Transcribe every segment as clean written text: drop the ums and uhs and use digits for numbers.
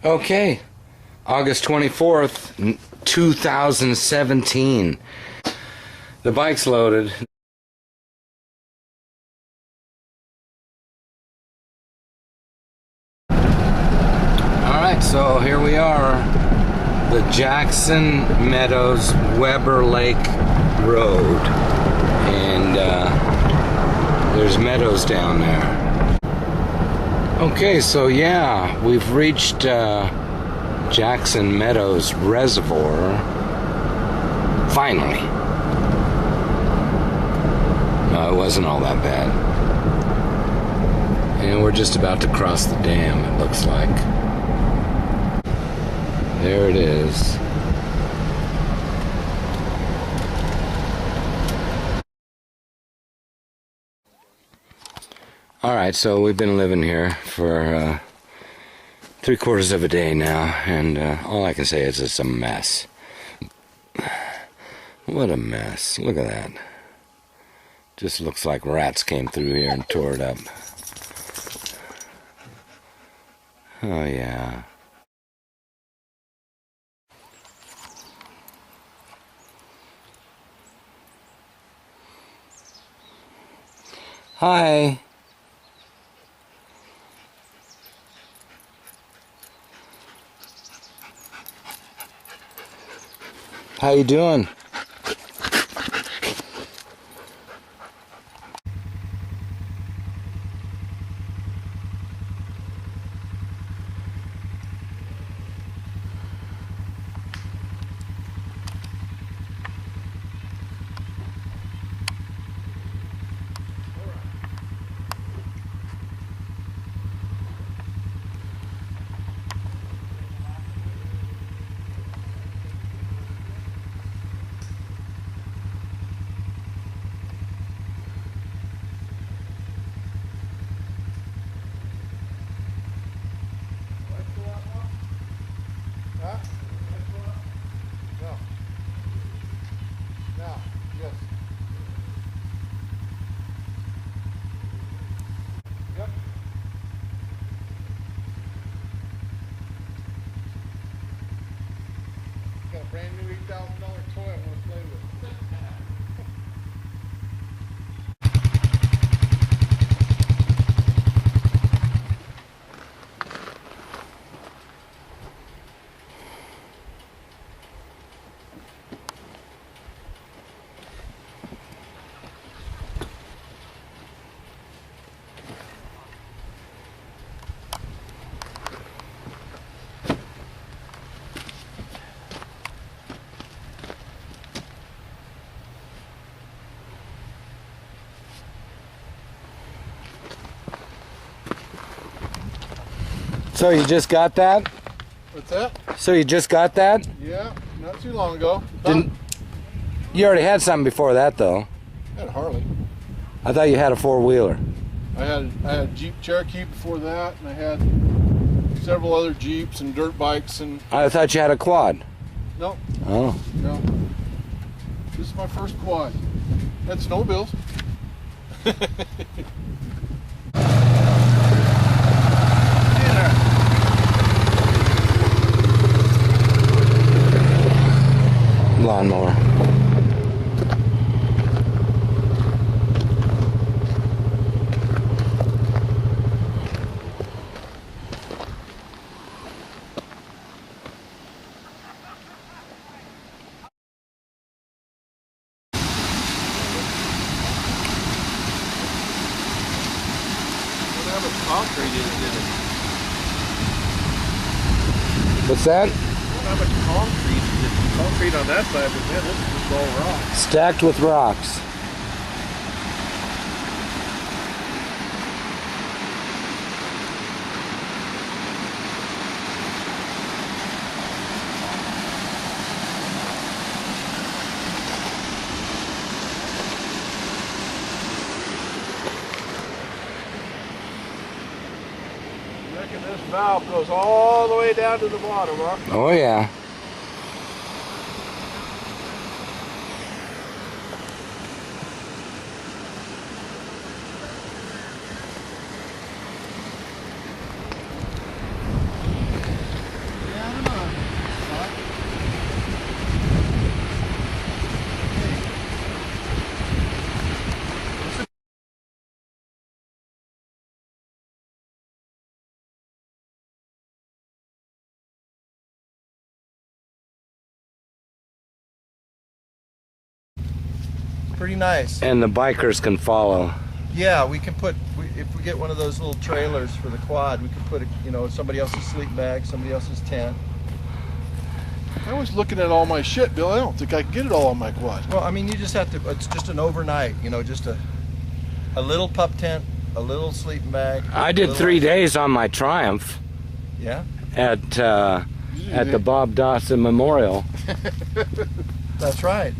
Okay, August 24th, 2017. The bike's loaded. Alright, so here we are. The Jackson Meadows Weber Lake Road. And there's meadows down there. Okay, so yeah, we've reached Jackson Meadows Reservoir. Finally. No, it wasn't all that bad. And we're just about to cross the dam, it looks like. There it is. Alright, so we've been living here for 3/4 of a day now, and all I can say is it's a mess. What a mess. Look at that. Just looks like rats came through here and tore it up. Oh yeah. Hi. How you doing? Brand new $8,000 toy I want to play with. So you just got that? What's that? So you just got that? Yeah, not too long ago. You already had something before that, though. I had a Harley. I thought you had a four-wheeler. I had a Jeep Cherokee before that, and I had several other Jeeps and dirt bikes and. I thought you had a quad. No. Oh. No. This is my first quad. Had snowbills. Lawnmower. What's that? How much concrete is it? Concrete on that side, but man, this is just all rock. Stacked with rocks. I reckon this valve goes all the way down to the bottom, huh? Oh yeah. pretty nice. And the bikers can follow. Yeah, we can put, if we get one of those little trailers for the quad, we can put, somebody else's sleep bag, somebody else's tent. I was looking at all my shit, Bill. I don't think I can get it all on my quad. Well, I mean, you just have to, it's just an overnight, just a little pup tent, a little sleeping bag. I did 3 days on my Triumph. Yeah? At the Bob Dawson Memorial. That's right.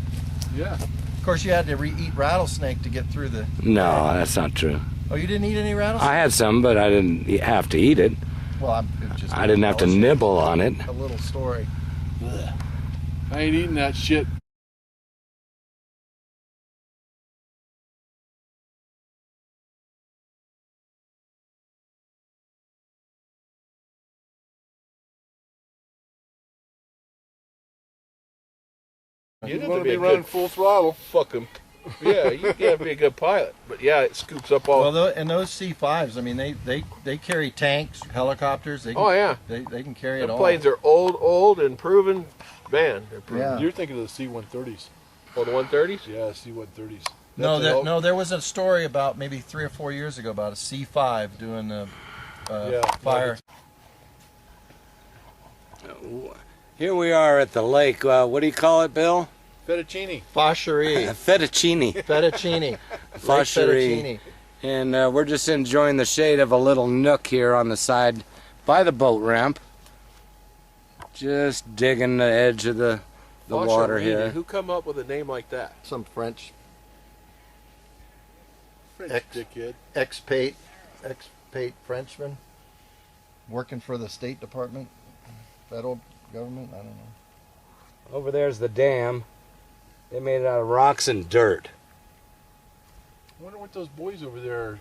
Yeah. Of course, you had to eat rattlesnake to get through the... No, that's not true. Oh, you didn't eat any rattlesnake? I had some, but I didn't have to eat it. Well, I didn't have to nibble on it. A little story. Ugh. I ain't eating that shit. You want to be running full throttle. Fuck them. Yeah, you gotta be a good pilot. But yeah, it scoops up all. Well, and those C5s, I mean, they carry tanks, helicopters. They can, oh yeah, they can carry it the all. planes are old and proven. Man, they're proven. Yeah. You're thinking of the C-130s. Oh, the 130s. Yeah, C-130s. No, there was a story about maybe 3 or 4 years ago about a C5 doing a fire. Here we are at the lake. What do you call it, Bill? Fettuccine. Foshery. Fettuccine. Fettuccine. Foshery. And we're just enjoying the shade of a little nook here on the side by the boat ramp. Just digging the edge of the water here. Who come up with a name like that? Some French Dickhead. expat Frenchman working for the State Department, federal government. I don't know. Over there's the dam. They made it out of rocks and dirt. I wonder what those boys over there are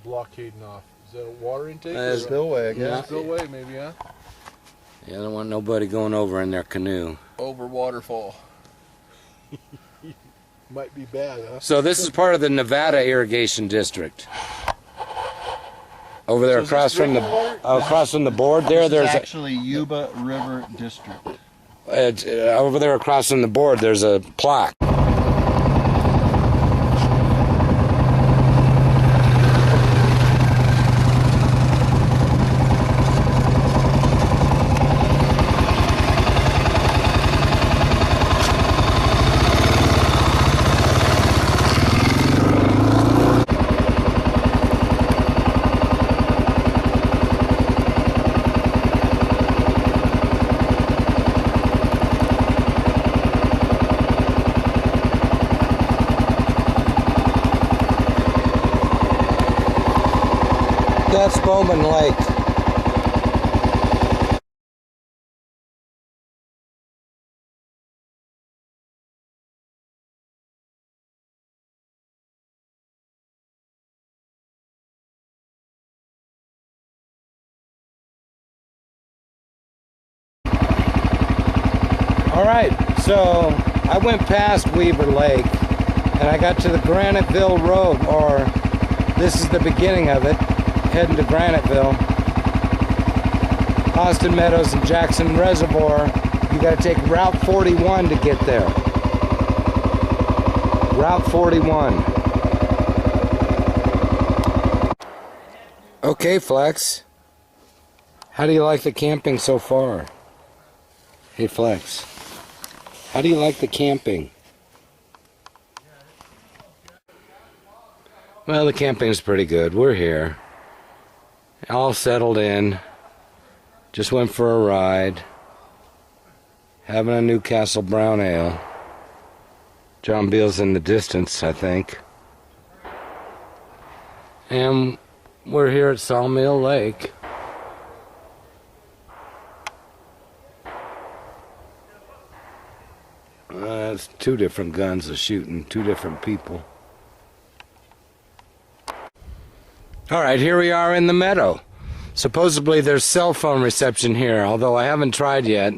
blockading off. Is that a water intake? Spillway, I guess. Yeah. Spillway, maybe, huh? Yeah, I don't want nobody going over in their canoe. Over waterfall. Might be bad, huh? So this is part of the Nevada Irrigation District. Over there, So is this drinking water? across from the board there, This is there's actually Yuba River District. over there across from the board. There's a plaque. That's Bowman Lake. All right, so I went past Weaver Lake and I got to the Graniteville Road, or this is the beginning of it, heading to Graniteville. Austin Meadows and Jackson Reservoir. You got to take Route 41 to get there. Route 41. Okay, Flex. How do you like the camping so far? Hey, Flex. How do you like the camping? Well, the camping's pretty good. We're here. All settled in. Just went for a ride. Having a Newcastle Brown Ale. John Beale's in the distance, I think. And we're here at Sawmill Lake. It's two different guns shooting two different people. Alright, here we are in the meadow. Supposedly there's cell phone reception here, although I haven't tried yet.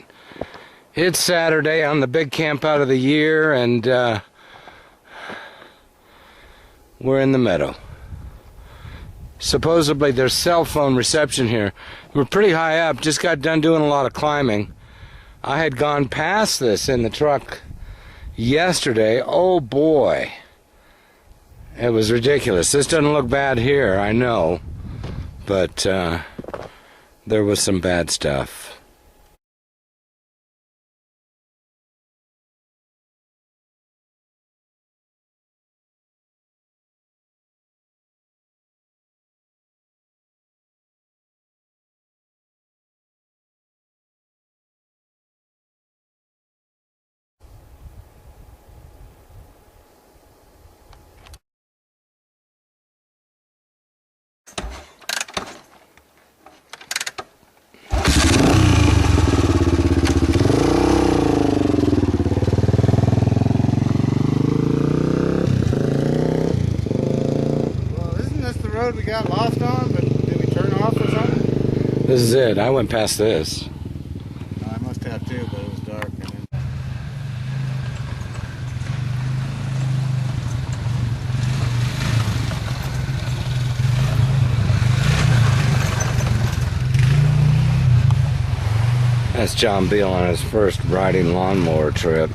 It's Saturday on the big camp out of the year, and we're in the meadow. Supposedly there's cell phone reception here. We're pretty high up, just got done doing a lot of climbing. I had gone past this in the truck yesterday. Oh boy. It was ridiculous. This doesn't look bad here, I know, but there was some bad stuff. We got lost on, but did we turn off or something? This is it. I went past this. I must have too, but it was dark. And then... That's John Beal on his first riding lawnmower trip.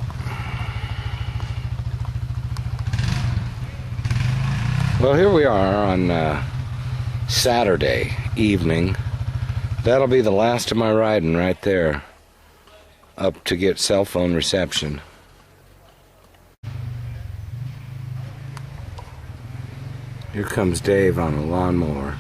Well, here we are on Saturday evening. That'll be the last of my riding right there, up to get cell phone reception. Here comes Dave on a lawnmower.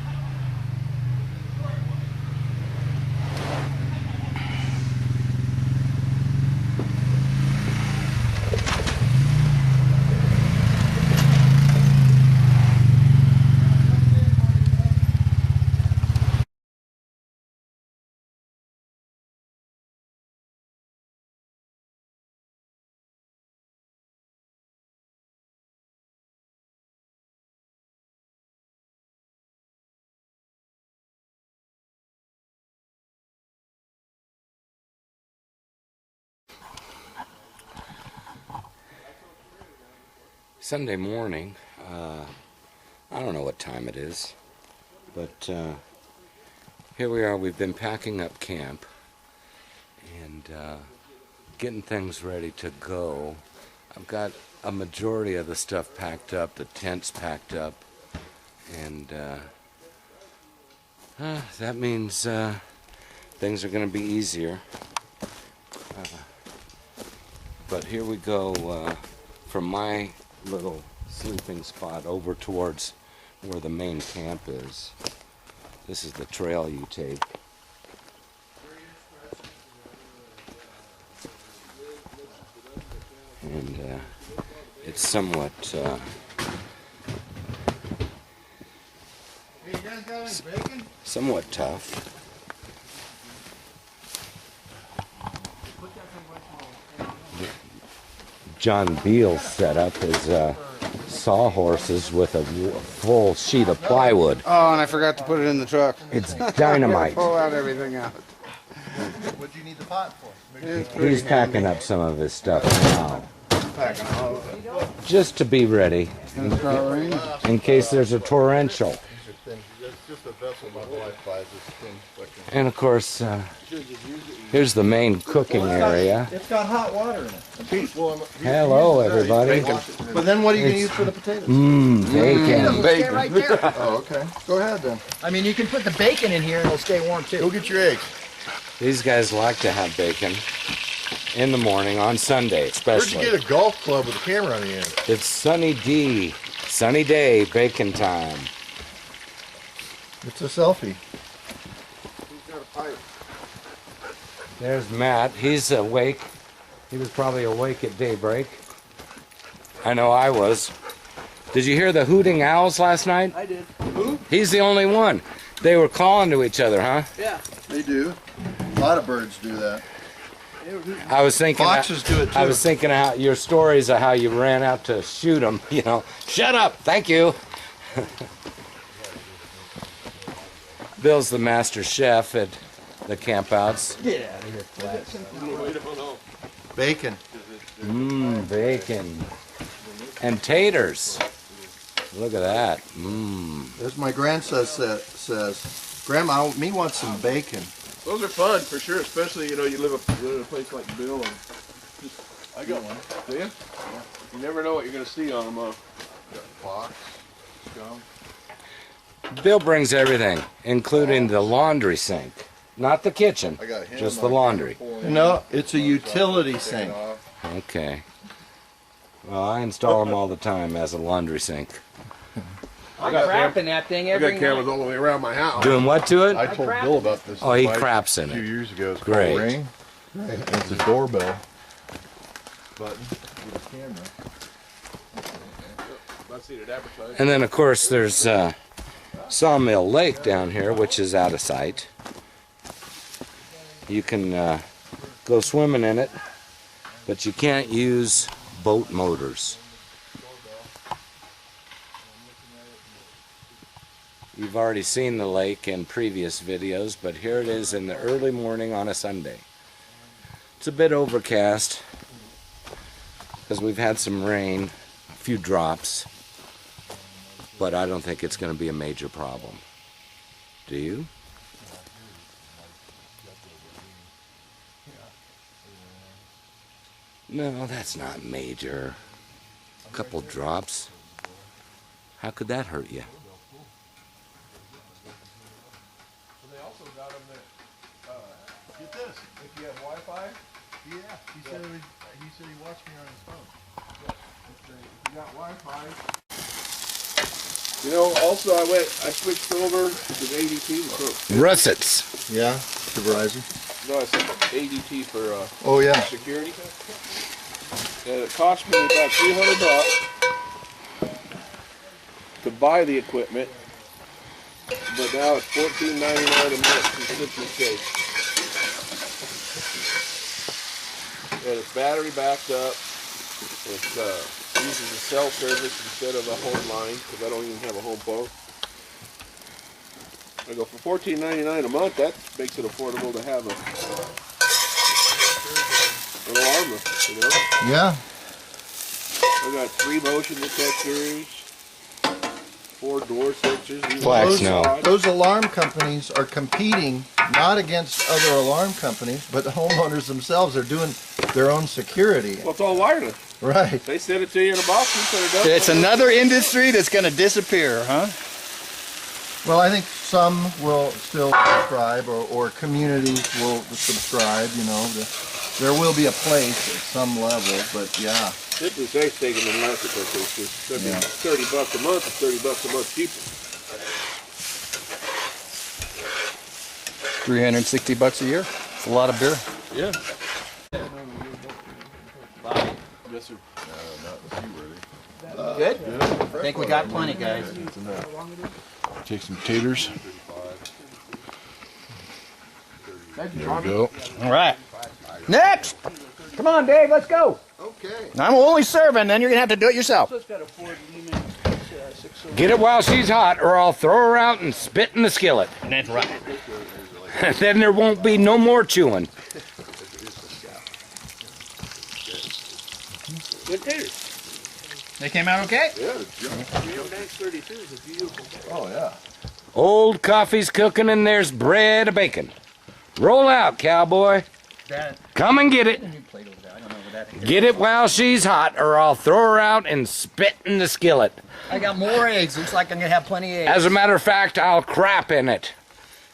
Sunday morning, I don't know what time it is, but here we are. We've been packing up camp and getting things ready to go. I've got a majority of the stuff packed up, the tent's packed up, and that means things are going to be easier. But here we go from my little sleeping spot over towards where the main camp is. This is the trail you take. And it's somewhat Hey, you guys got any bacon? somewhat tough. John Beal's setup is sawhorses with a full sheet of plywood. Oh, and I forgot to put it in the truck. It's dynamite. Pull out everything out. What'd you need the pot for? He's packing up some of his stuff now, Packing all of it. just to be ready Gonna start raining. in case there's a torrential. It's just a vessel my wife buys. It's thin. And of course, here's the main cooking area. It's got hot water in it. Hello, everybody. But then what are you going to use for the potatoes? Bacon. Stay right there. Oh, okay. Go ahead then. I mean, you can put the bacon in here and it'll stay warm Go too. get your eggs. These guys like to have bacon in the morning on Sunday, Where'd especially. you get a golf club with a camera on the end? It's sunny day, bacon time. It's a selfie. There's Matt. He's awake. He was probably awake at daybreak. I know I was. Did you hear the hooting owls last night? I did. He's the only one. They were calling to each other, huh? Yeah. They do. A lot of birds do that. I was thinking. Foxes do it too. I was thinking how your stories of how you ran out to shoot them. You know, shut up. Thank you. Bill's the master chef at the campouts. Get out of here, Flash. Bacon. Bacon and taters. Look at that. As my grandson says, Grandma, me want some bacon. Those are fun for sure, especially you live in a place like Bill. And I got one. Do you? You never know what you're going to see on them. Box, scum. Bill brings everything, including the laundry sink. Not the kitchen, I got him. just the laundry. No, it's a utility sink. Okay. Well, I install them all the time as a laundry sink. I'm crapping that thing I every got cameras all the way around my house. Doing what to it? I told Bill about this. Oh, he device craps in a few it. years ago. It's Great. called Ring. It's a doorbell button with a camera. I've seen it advertised. And then, of course, there's Sawmill Lake down here, which is out of sight. You can go swimming in it, but you can't use boat motors. You've already seen the lake in previous videos, but here it is in the early morning on a Sunday. It's a bit overcast because we've had some rain, a few drops, but I don't think it's going to be a major problem. Do you? No, that's not major. A couple drops. How could that hurt you? They also got them that, get this, if you have Wi-Fi, he said he watched me on his phone. If you got Wi-Fi. You know, also I switched over to ADT. Russets. Yeah, to Verizon. No, I said ADT for Oh yeah. security. And it cost me about $300 to buy the equipment, but now it's $14.99 a month for SimplySafe. And it's battery backed up. It uses a cell service instead of a home line because I don't even have a home phone. I go for $14.99 a month. That makes it affordable to have an alarm, you know. Yeah. I got 3 motion detectors, 4 door sensors. Black Those- snow. Those alarm companies are competing not against other alarm companies, but the homeowners themselves are doing their own security. Well, it's all wireless. Right. They send it to you in a box. You put it up. It's another industry that's going to disappear, huh? Well, I think some will still subscribe, or communities will subscribe. You know, there will be a place at some level, but yeah. SimplySafe's taking the market because it's going to be $30 a month. It's $30 a month cheaper. $360 a year. It's a lot of beer. Yeah. Yes, sir. Good? I think we got plenty, guys. Take some taters. There we go. All right. Next! Come on, Dave, let's go. Okay. I'm only serving, then you're going to have to do it yourself. Get it while she's hot, or I'll throw her out and spit in the skillet. That's right. Then there won't be no more chewing. Good taters. They came out okay? Yeah. Max 32 is a beautiful. Oh yeah. Old coffee's cooking and there's bread a baking. Roll out, cowboy. Dad, Come and get it. new plate over there. I don't know where that is. Get it while she's hot, or I'll throw her out and spit in the skillet. I got more eggs. Looks like I'm going to have plenty of eggs. As a matter of fact, I'll crap in it.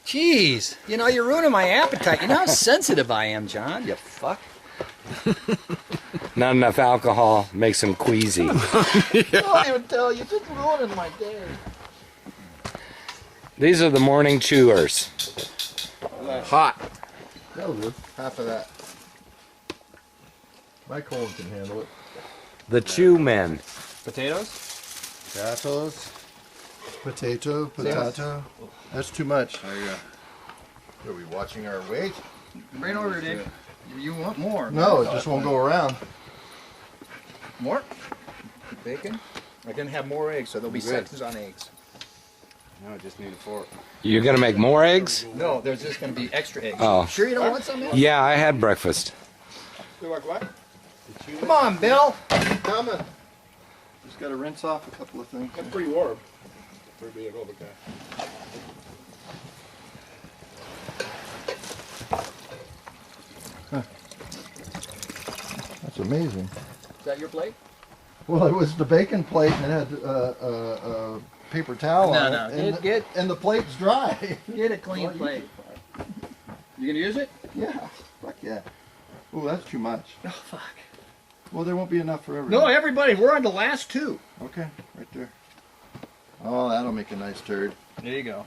Jeez, you know, you're ruining my appetite. You know how sensitive I am, John, you fuck. Not enough alcohol makes him queasy. I don't even tell you, just ruining my day. These are the morning chewers. Hot. That'll do. Half of that. My colon can handle it. The chew men. Potatoes? Potatoes. Potato. That's too much. Are we watching our weight? Right over, Dave. You want more? No, it just won't go around. More? Bacon? I can have more eggs, so there'll be sections on eggs. No, I just need a fork. You're gonna make more eggs? No, there's just going to be extra eggs. Oh. Sure you don't want some else? Yeah, I had breakfast. You like what? Come on, Bill. Coming. Just got to rinse off a couple of things. That's pretty warm for being an older guy. That's amazing. Is that your plate? Well, it was the bacon plate and it had a paper towel on No, it. And the plate's dry. Get a clean plate. You gonna use it? Yeah. Fuck yeah. Ooh, that's too much. Oh, fuck. Well, there won't be enough for everyone. No, everybody, we're on the last two. Okay, right there. Oh, that'll make a nice turd. There you go.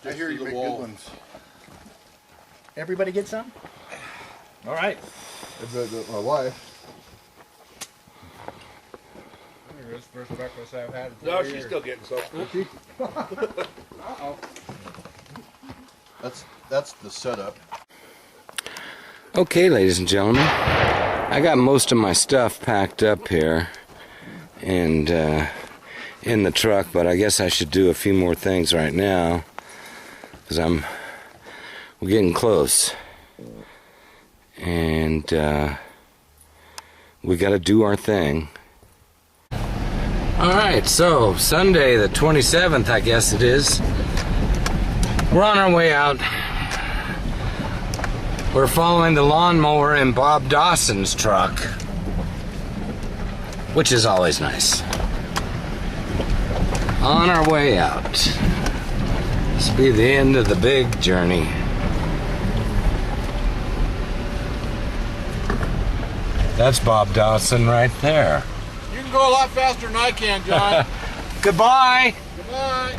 I hear you the make wall. good ones. Everybody get some? All right. My wife. This is the first breakfast I've had in 4 No, years. she's still getting something. Uh-oh. That's the setup. Okay, ladies and gentlemen, I got most of my stuff packed up here and in the truck, but I guess I should do a few more things right now because we're getting close, and we got to do our thing. All right, so Sunday the 27th, I guess it is. We're on our way out. We're following the lawnmower in Bob Dawson's truck, which is always nice. On our way out. This will be the end of the big journey. That's Bob Dawson right there. You can go a lot faster than I can, John. Goodbye. Goodbye.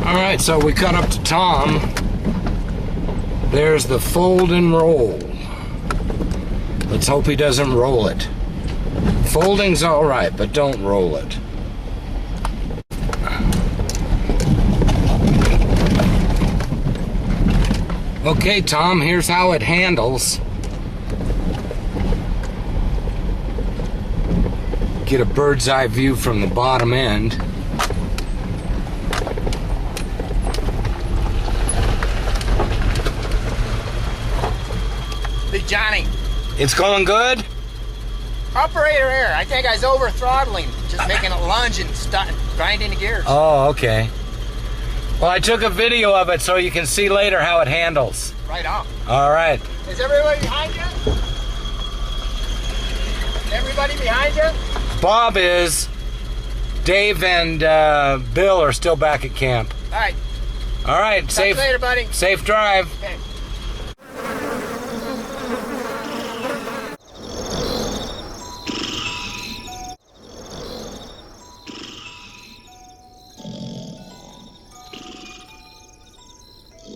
All right, so we cut up to Tom. There's the fold and roll. Let's hope he doesn't roll it. Folding's all right, but don't roll it. Okay, Tom, here's how it handles. Get a bird's eye view from the bottom end. Hey, Johnny. It's going good? Operator error. I think I was over throttling, just making a lunge and grinding the gears. Oh, okay. Well, I took a video of it so you can see later how it handles. Right on. All right. Is everybody behind you? Everybody behind you? Bob is. Dave and Bill are still back at camp. All right. All right. Talk to Safe, you later, buddy. safe drive. Okay.